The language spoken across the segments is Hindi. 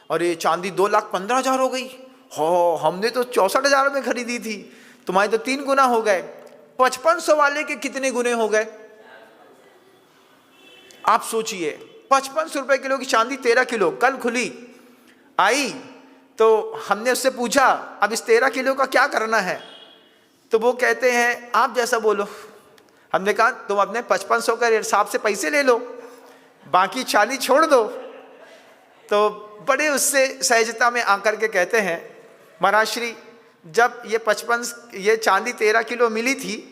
और ये चांदी 2,15,000 हो गई। हो, हमने तो 64,000 में खरीदी थी, तुम्हारे तो 3 गुना हो गए। 5500 वाले के कितने गुने हो गए आप सोचिए। 5500 रुपए किलो की चांदी 13 किलो कल खुली आई, तो हमने उससे पूछा अब इस 13 किलो का क्या करना है, तो वो कहते हैं आप जैसा बोलो। हमने कहा तुम अपने 5500 का हिसाब से पैसे ले लो, बाकी चांदी छोड़ दो। तो बड़े उससे सहजता में आकर के कहते हैं महाराज श्री, जब ये चांदी 13 किलो मिली थी,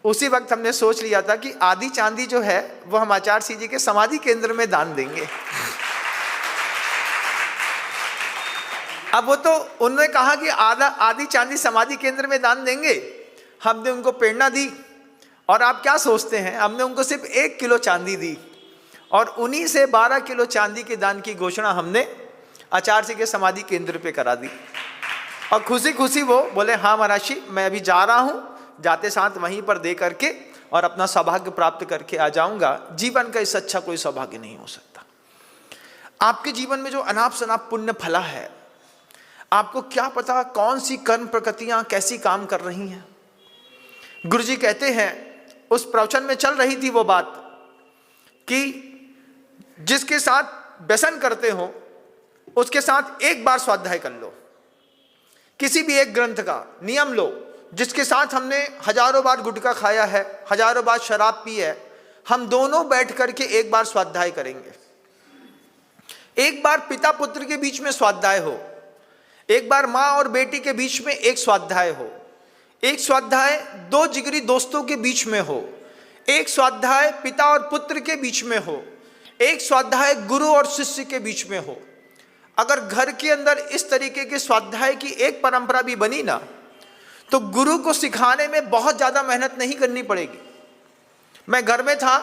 उसी वक्त हमने सोच लिया था कि आधी चांदी जो है वो हम आचार्य सिंह जी के समाधि केंद्र में दान देंगे। अब वो तो उन्होंने कहा कि आधी चांदी समाधि केंद्र में दान देंगे, हमने उनको प्रेरणा दी, और आप क्या सोचते हैं, हमने उनको सिर्फ 1 किलो चांदी दी, और उन्हीं से 12 किलो चांदी के दान की घोषणा हमने आचार्य सिंह के समाधि केंद्र पे करा दी। और खुशी खुशी वो बोले हाँ महाराज जी, मैं अभी जा रहा हूँ, जाते साथ वहीं पर दे करके और अपना सौभाग्य प्राप्त करके आ जाऊंगा। जीवन का इससे अच्छा कोई सौभाग्य नहीं हो सकता। आपके जीवन में जो अनाप शनाप पुण्य फला है, आपको क्या पता कौन सी कर्म प्रकृतियां कैसी काम कर रही हैं। गुरु जी कहते हैं, उस प्रवचन में चल रही थी वो बात कि जिसके साथ व्यसन करते हो उसके साथ एक बार स्वाध्याय कर लो, किसी भी एक ग्रंथ का नियम लो। जिसके साथ हमने हजारों बार गुटखा खाया है, हजारों बार शराब पी है, हम दोनों बैठ करके एक बार स्वाध्याय करेंगे। एक बार पिता पुत्र के बीच में स्वाध्याय हो, एक बार माँ और बेटी के बीच में एक स्वाध्याय हो, एक स्वाध्याय 2 जिगरी दोस्तों के बीच में हो, एक स्वाध्याय पिता और पुत्र के बीच में हो, एक स्वाध्याय गुरु और शिष्य के बीच में हो। अगर घर के अंदर इस तरीके के स्वाध्याय की एक परंपरा भी बनी ना, तो गुरु को सिखाने में बहुत ज्यादा मेहनत नहीं करनी पड़ेगी। मैं घर में था,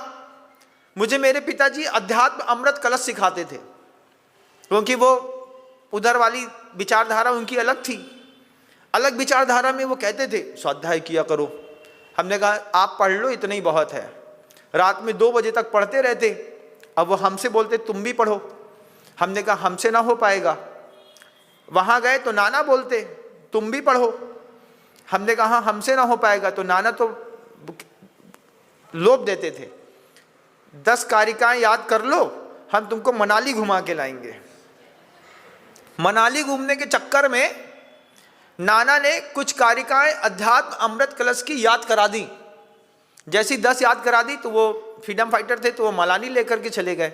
मुझे मेरे पिताजी अध्यात्म अमृत कलश सिखाते थे, क्योंकि वो उधर वाली विचारधारा उनकी अलग थी। अलग विचारधारा में वो कहते थे स्वाध्याय किया करो। हमने कहा आप पढ़ लो, इतना ही बहुत है। रात में 2 बजे तक पढ़ते रहते। अब वो हमसे बोलते तुम भी पढ़ो। हमने कहा हमसे ना हो पाएगा। वहां गए तो नाना बोलते तुम भी पढ़ो। हमने कहा हमसे ना हो पाएगा, तो नाना तो लोभ देते थे, 10 कारिकाएं याद कर लो, हम तुमको मनाली घुमा के लाएंगे। मनाली घूमने के चक्कर में नाना ने कुछ कारिकाएं अध्यात्म अमृत कलश की याद करा दी। जैसी 10 याद करा दी तो वो फ्रीडम फाइटर थे, तो वो मनाली लेकर के चले गए।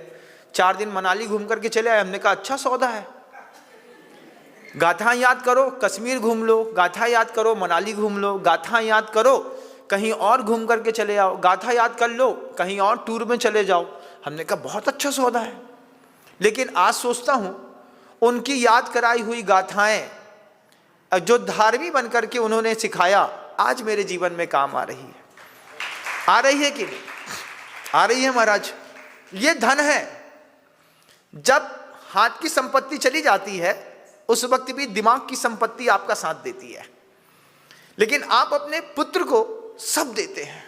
4 दिन मनाली घूम करके चले आए। हमने कहा अच्छा सौदा है, गाथा याद करो, कश्मीर घूम लो, गाथा याद करो, मनाली घूम लो, गाथा याद करो, कहीं और घूम करके चले आओ, गाथा याद कर लो, कहीं और टूर में चले जाओ। हमने कहा बहुत अच्छा सौदा है। लेकिन आज सोचता हूं उनकी याद कराई हुई गाथाएं जो धार्मिक बनकर के उन्होंने सिखाया, आज मेरे जीवन में काम आ रही है। आ रही है कि नहीं? आ रही है महाराज। ये धन है। जब हाथ की संपत्ति चली जाती है उस वक्त भी दिमाग की संपत्ति आपका साथ देती है। लेकिन आप अपने पुत्र को सब देते हैं,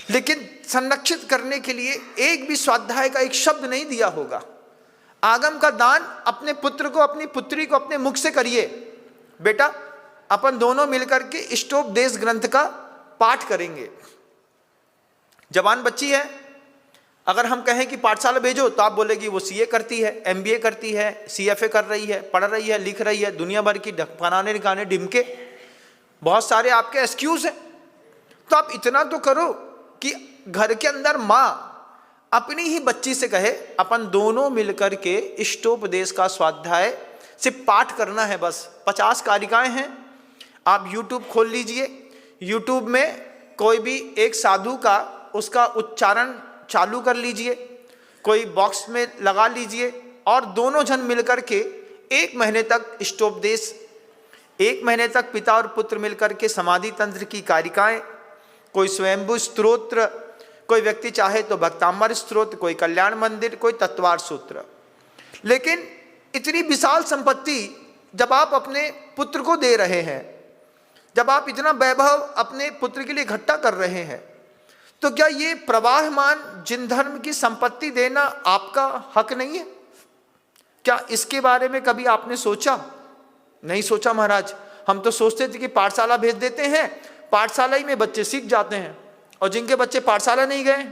लेकिन संरक्षित करने के लिए एक भी स्वाध्याय का एक शब्द नहीं दिया होगा। आगम का दान अपने पुत्र को, अपनी पुत्री को अपने मुख से करिए। बेटा अपन दोनों मिलकर के इष्टोपदेश ग्रंथ का पाठ करेंगे। जवान बच्ची है, अगर हम कहें कि पाठशाला भेजो तो आप बोलेगी वो सीए करती है, एमबीए करती है, सीएफए कर रही है, पढ़ रही है, लिख रही है, दुनिया भर की फलाने गाने डिमके, बहुत सारे आपके एक्सक्यूज हैं। तो आप इतना तो करो कि घर के अंदर माँ अपनी ही बच्ची से कहे अपन दोनों मिलकर के इष्टोपदेश का स्वाध्याय सिर्फ पाठ करना है। बस 50 कारिकाएं हैं। आप यूट्यूब खोल लीजिए, यूट्यूब में कोई भी एक साधु का उसका उच्चारण चालू कर लीजिए, कोई बॉक्स में लगा लीजिए, और दोनों जन मिलकर के 1 महीने तक इष्टोपदेश, 1 महीने तक पिता और पुत्र मिलकर के समाधि तंत्र की कारिकाएं, कोई स्वयंभू स्तोत्र, कोई व्यक्ति चाहे तो भक्तांबर स्तोत्र, कोई कल्याण मंदिर, कोई तत्वार सूत्र। लेकिन इतनी विशाल संपत्ति जब आप अपने पुत्र को दे रहे हैं, जब आप इतना वैभव अपने पुत्र के लिए इकट्ठा कर रहे हैं, तो क्या ये प्रवाहमान जिन धर्म की संपत्ति देना आपका हक नहीं है? क्या इसके बारे में कभी आपने सोचा? नहीं सोचा महाराज। हम तो सोचते थे कि पाठशाला भेज देते हैं, पाठशाला ही में बच्चे सीख जाते हैं, और जिनके बच्चे पाठशाला नहीं गए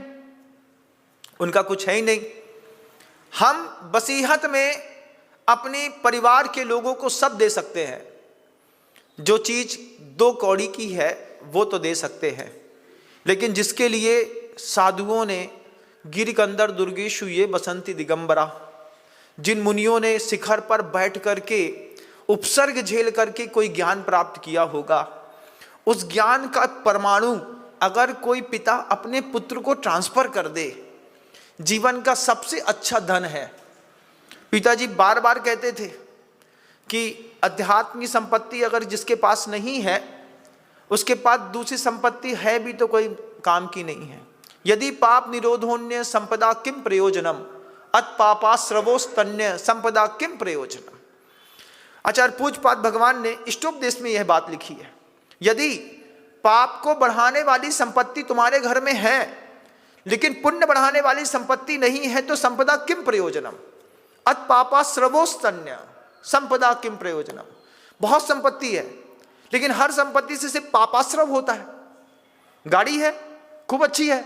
उनका कुछ है ही नहीं। हम बसीहत में अपने परिवार के लोगों को सब दे सकते हैं, जो चीज 2 कौड़ी की है वो तो दे सकते हैं, लेकिन जिसके लिए साधुओं ने गिरिकंदर दुर्गेशु ये बसंती दिगंबरा, जिन मुनियों ने शिखर पर बैठ करके उपसर्ग झेल करके कोई ज्ञान प्राप्त किया होगा, उस ज्ञान का परमाणु अगर कोई पिता अपने पुत्र को ट्रांसफर कर दे, जीवन का सबसे अच्छा धन है। पिताजी बार बार कहते थे कि अध्यात्म की संपत्ति अगर जिसके पास नहीं है, उसके पास दूसरी संपत्ति है भी तो कोई काम की नहीं है। यदि पाप निरोधोन्य संपदा किम प्रयोजनम, अत पापाश्रवोस्तन्य संपदा किम प्रयोजनम। आचार्य पूज्यपाद भगवान ने इष्टोपदेश में यह बात लिखी है। यदि पाप को बढ़ाने वाली संपत्ति तुम्हारे घर में है लेकिन पुण्य बढ़ाने वाली संपत्ति नहीं है तो संपदा किम प्रयोजनम, अत पापाश्रवोस्तन्य संपदा किम प्रयोजनम। बहुत संपत्ति है लेकिन हर संपत्ति से सिर्फ पापाश्रव होता है। गाड़ी है खूब अच्छी है,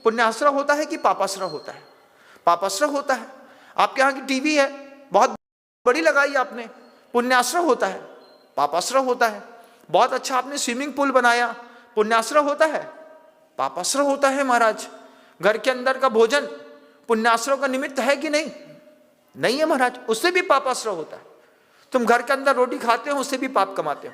पुण्याश्रव होता है कि पापाश्रव होता है? पापाश्रव होता है। आपके यहाँ की टीवी है बहुत बड़ी लगाई आपने, पुण्याश्रव होता है? पापाश्रव होता है। बहुत अच्छा आपने स्विमिंग पूल बनाया, पुण्याश्रव होता है? पापाश्रव होता है महाराज। घर के अंदर का भोजन पुण्याश्रव का निमित्त है कि नहीं? नहीं है महाराज, उससे भी पापाश्रव होता है। तुम घर के अंदर रोटी खाते हो उससे भी पाप कमाते हो।